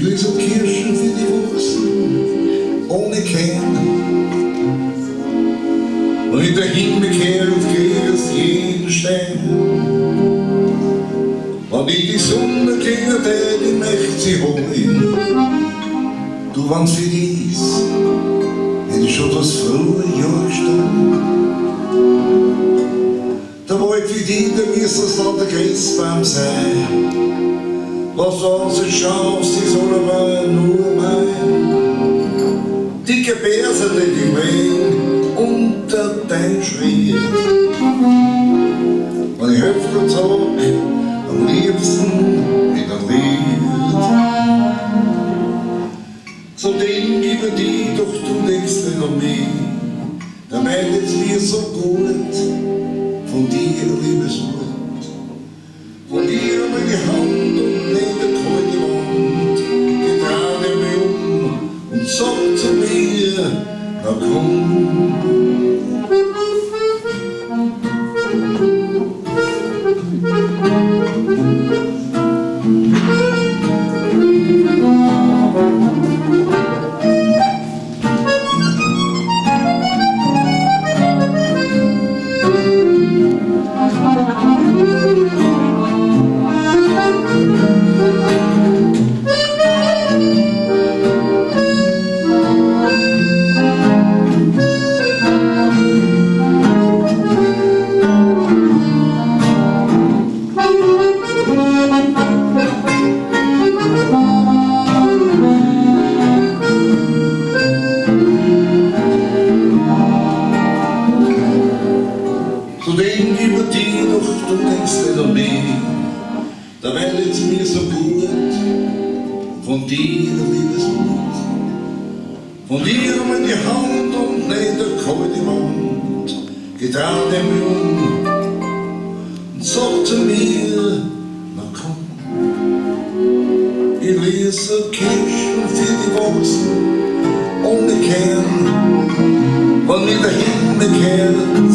Ich lese Kirschen für die Wurzeln, ohne Kern. Und in der Himmel kehrt grüßt jeden Stern. Und in die Sonne klingelt die möchte sie holen. Du, wann's für dies, hätte ich schon das frühe Jahr gestanden. Da wollt für die, da müsste es dann der Christbaum sein. Was war's, eine Chance, die soll aber nur mein. Dicke Bärse, die wehen unter dein Schritt. Und ich helfe den Tag am liebsten mit einem Lied. So denk über die, doch du denkst nicht an mich. Da meint es mir so gut, von dir, Liebesmut. Von dir meine Hand und nicht der kalte Wand. Getrage mich und sag zu mir, na komm. So denk über die, doch du denkst nicht an mich. Da werdet's mir so gut, von dir, Liebesmut. Von dir meine Hand und nicht der kalte Wand. Getrau mich und sag zu mir, na komm. Ich lese Kirschen für die Wurzeln, ohne Kern. Wenn mir der Himmel kehrt,